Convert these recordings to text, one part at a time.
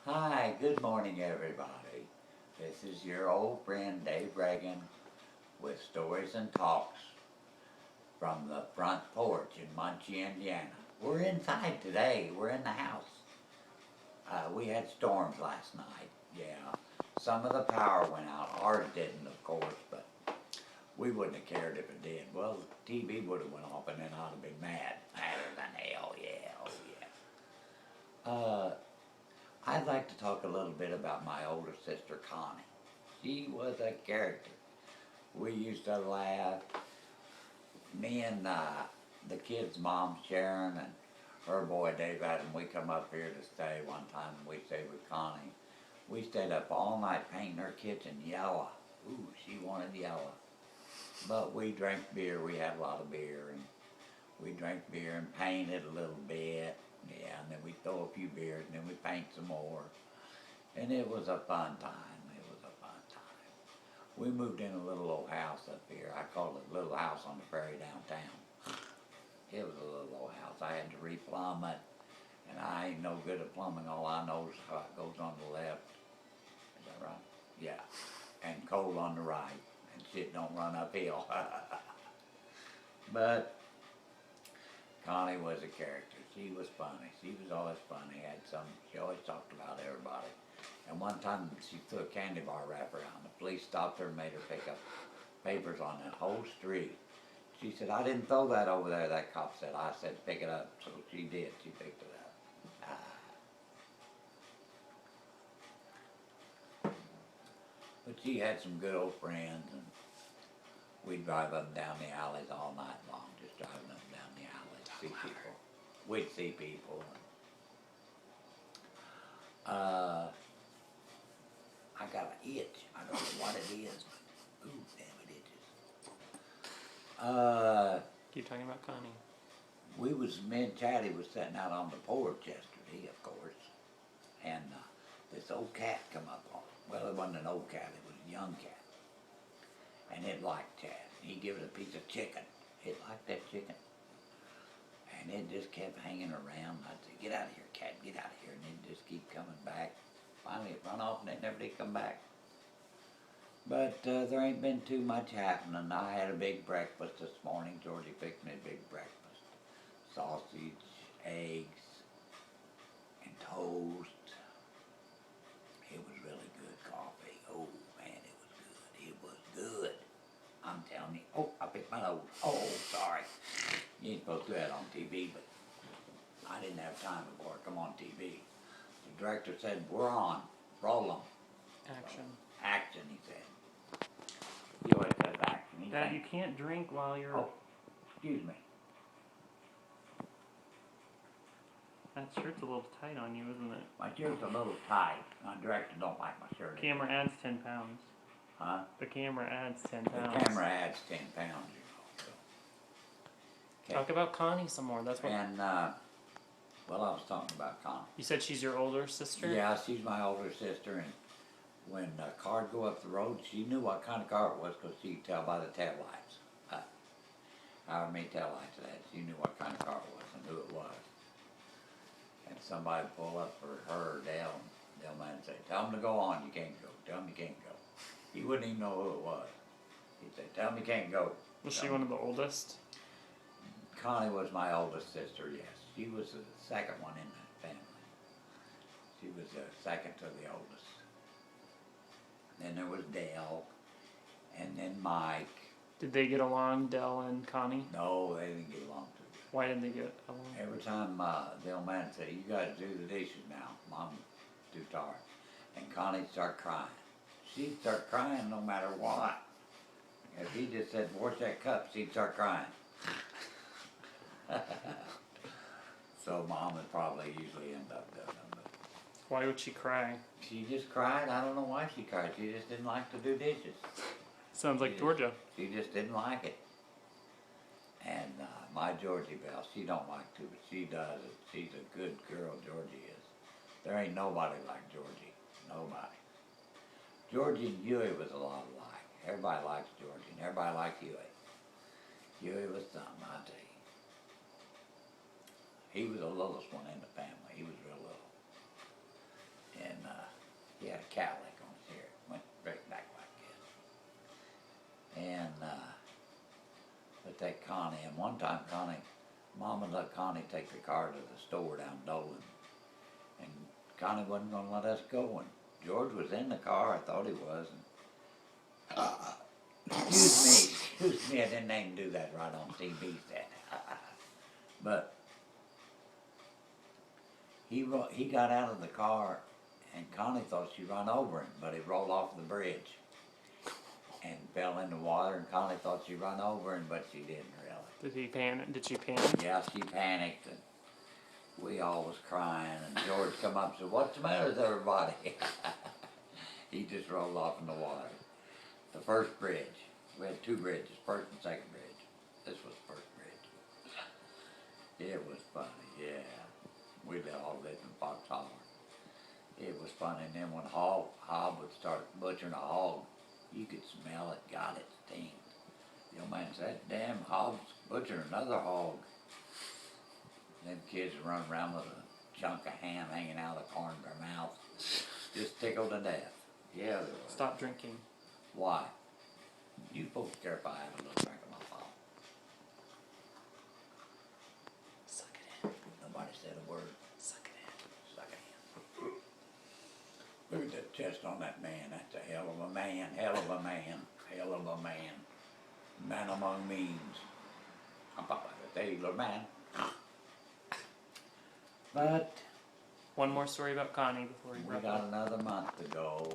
Hi, good morning everybody. This is your old friend Dave Reagan with Stories and Talks from the front porch in Muncie, Indiana. We're inside today, we're in the house. We had storms last night, yeah. Some of the power went out, ours didn't of course, but we wouldn't have cared if it did. Well, the TV would have went off and then I'd have been mad, madder than hell, yeah, oh yeah. I'd like to talk a little bit about my older sister Connie. She was a character. We used to laugh. Me and the kids' mom Sharon and her boy Dave Adam, we come up here to stay one time and we stayed with Connie. We stayed up all night painting her kitchen yellow. Ooh, she wanted yellow. But we drank beer, we had a lot of beer, and we drank beer and painted a little bit. Yeah, and then we throw a few beers and then we paint some more. And it was a fun time. It was a fun time. We moved in a little old house up here. I called it Little House on the Prairie downtown. It was a little old house. I had to replumb it. And I ain't no good at plumbing. All I know is how it goes on the left. Is that right? Yeah. And cold on the right. And shit don't run uphill. But Connie was a character. She was funny. She was always funny. She always talked about everybody. And one time she threw a candy bar wrapper out and the police stopped her and made her pick up papers on that whole street. She said, I didn't throw that over there, that cop said. I said, pick it up. So she did. She picked it up. But she had some good old friends and we'd drive up and down the alleys all night long, just driving up and down the alleys, see people. We'd see people. I got an itch. I don't know what it is. Ooh, damn it itches. Keep talking about Connie. Me and Chatty was sitting out on the porch yesterday, of course, and this old cat come up on it. Well, it wasn't an old cat, it was a young cat. And it liked Chad. He gave it a piece of chicken. It liked that chicken. And it just kept hanging around. I'd say, get out of here, cat, get out of here. And it'd just keep coming back. Finally it run off and it never did come back. But there ain't been too much happening. I had a big breakfast this morning. Georgie picked me a big breakfast. Sausage, eggs, and toast. It was really good coffee. Oh man, it was good. It was good. I'm telling you. Oh, I picked my nose. Oh, sorry. You ain't supposed to do that on TV, but I didn't have time before I come on TV. The director said, we're on. Roll 'em. Action. So, action, he said. He always says action. Dad, you can't drink while you're... Oh, excuse me. That shirt's a little tight on you, isn't it? My shirt's a little tight. My director don't like my shirt. The camera adds 10 pounds. Huh? The camera adds 10 The pounds. camera adds 10 pounds, you know. So. Okay. Talk about Connie some more. That's what... And, well, I was talking about Connie. You said she's your older sister? Yeah, she's my older sister, and when a car would go up the road, she knew what kind of car it was because she could tell by the taillights. However many taillights it had, she knew what kind of car it was and who it was. And somebody would pull up for her or Dale, and Dale man would say, tell them to go on, you can't go. Tell them you can't go. He wouldn't even know who it was. He'd say, tell them you can't go. Was she one of the oldest? Connie was my oldest sister, yes. She was the second one in the family. She was the second to the oldest. Then there was Dale, and then Mike. Did they get along, Dell and Connie? No, they didn't get along too good. Why didn't they get along? Every time the old man would say, you gotta do the dishes now, Mom's too tired. And Connie'd start crying. She'd start crying no matter what. If he just said, wash that cup, she'd start crying. So Mom would probably usually end up doing them. But Why would she cry? she just cried. I don't know why she cried. She just didn't like to do dishes. Sounds like Georgia. She just didn't like it. And my Georgie Belle, she don't like to, but she does it. She's a good girl, Georgie is. There ain't nobody like Georgie. Nobody. Georgie and Huey was a lot alike. Everybody likes Georgie, and everybody likes Huey. Huey was something, I tell you. He was the littlest one in the family. He was real little. And cowlick on his hair. Went straight back like this. And, but that Connie, and one time Mama let Connie take the car to the store down Dolan. And Connie wasn't gonna let us go, and George was in the car, I thought he was, and excuse me, I didn't even do that right on TV set. But he got out of the car, and Connie thought she run over him, but he rolled off the bridge and fell in the water, and Connie thought she run over him, but she didn't really. Did he panic? Did she panic? Yeah, she panicked, and we all was crying, and George come up and said, "What's the matter with everybody?" He just rolled off in the water. The first bridge. We had two bridges, first and second bridge. This was the first bridge. It was funny, yeah. We all lived in Fox Holler. It was funny, and then when Hob would start butchering a hog, you could smell it, God, it stinks. The old man said, "Damn Hob's butchering another hog." Them kids would run around with a chunk of ham hanging out of the corner of their mouth, just tickled to death. Yeah, they were. Stop drinking. Why? You folks care if I have a little drink of my pop. Suck it in. Nobody said a word. Suck it in. Suck it in. Look at that chest on that man. That's a hell of a man. Hell of a man. Hell of a man. Man among means. I'm Papa, the little man. But One more story about Connie before we we wrap got up. another month to go.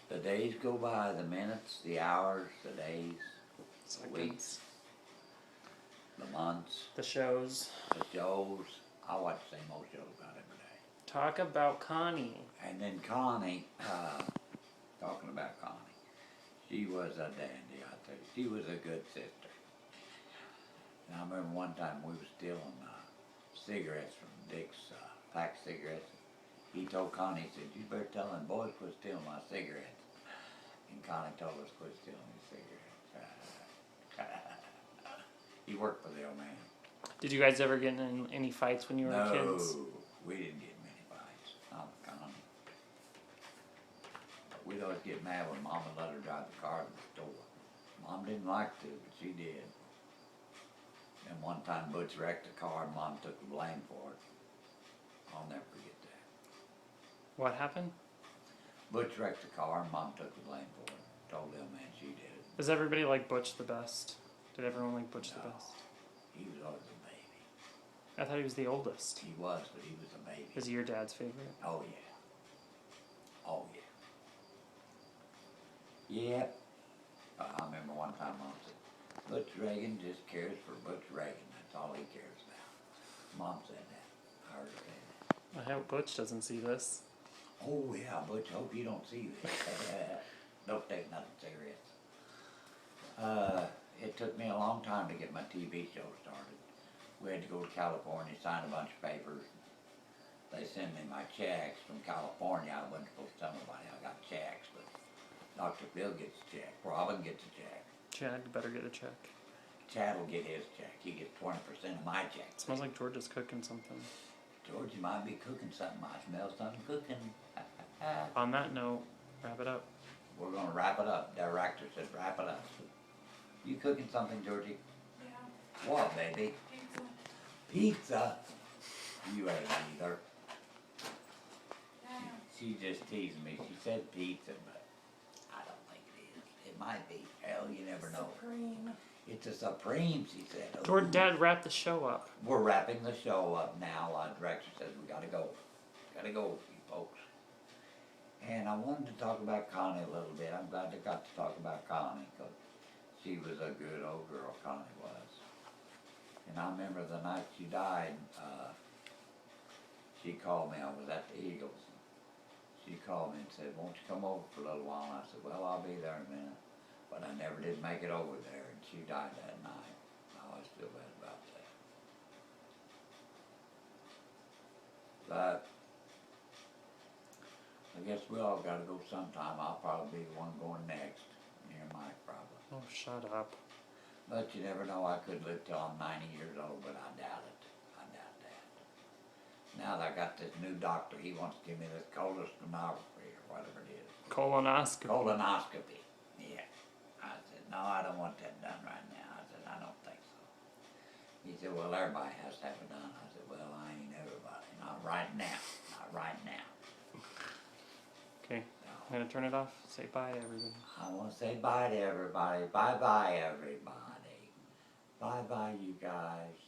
The days go by, the minutes, the hours, the days, the weeks, the months, The shows. the shows. I watch the same old shows about every day. Talk about Connie. And then Connie, talking about Connie, she was a dandy, I tell you. She was a good sister. And I remember one time we were stealing cigarettes from Dick's pack cigarettes. He told Connie, he said, "You better tell them boys quit stealing my cigarettes." And Connie told us quit stealing his cigarettes. He worked for the old man. Did you guys ever get in any fights when you were kids? No, we didn't get many fights. Not with Connie. But we'd always get mad when Mama let her drive the car to the store. Mom didn't like to, but she did. And one time Butch wrecked the car and Mom took the blame for it. I'll never forget that. What happened? Butch wrecked the car and Mom took the blame for it. Told the old man she did it. Does everybody like Butch the best? Did everyone like Butch the No. best? He was always a baby. I thought he was the oldest. He was, but he was a baby. Is he your dad's favorite? Oh yeah. Oh yeah. Yep. I remember one time Mom said, "Butch Reagan just cares for Butch Reagan. That's all he cares about." Mom said that. I heard her say that. I hope Butch doesn't see this. Oh yeah, Butch, hope you don't see this. Don't take nothing serious. It took me a long time to get my TV show started. We had to go to California, sign a bunch of papers. They send me my checks from California. I wasn't supposed to tell nobody I got checks, but Dr. Bill gets a check. Robin gets a check. Chad, you better get a check. Chad will get his check. He gets 20% of my check. It smells like George is cooking something. George, you might be cooking something. I smell something cooking. On that note, wrap it up. We're gonna wrap it up. Director said wrap it up. You cooking something, Georgie? Yeah, What, baby? pizza. Pizza? You ain't either. Yeah. She just teased me. She said pizza, but I don't think it is. It might be. Hell, you never know. Supreme. It's a Supreme, she said. Oh. George, Dad, wrap the show up. We're wrapping the show up now. Director says we gotta go. Gotta go, you folks. And I wanted to talk about Connie a little bit. I'm glad I got to talk about Connie, because she was a good old girl, Connie was. And I remember the night she died, she called me. I was at the Eagles. She called me and said, "Won't you come over for a little while?" And I said, "Well, I'll be there in a minute." But I never did make it over there, and she died that night. I always feel bad about that. But I guess we all gotta go sometime. I'll probably be the one going next, near Mike probably. Oh, shut up. But you never know, I could live till I'm 90 years old, but I doubt it. I doubt that. Now that I got this new doctor, he wants to give me this colonoscopy or whatever it is. Colonoscopy. Colonoscopy. Yeah. I said, no, I don't want that done right now. I said, I don't think so. He said, well, everybody has to have it done. I said, well, I ain't everybody. Not right now. Not right now. Okay, So, I'm gonna turn it off. Say bye to everybody. I want to say bye to everybody. Bye-bye, everybody. Bye-bye, you guys.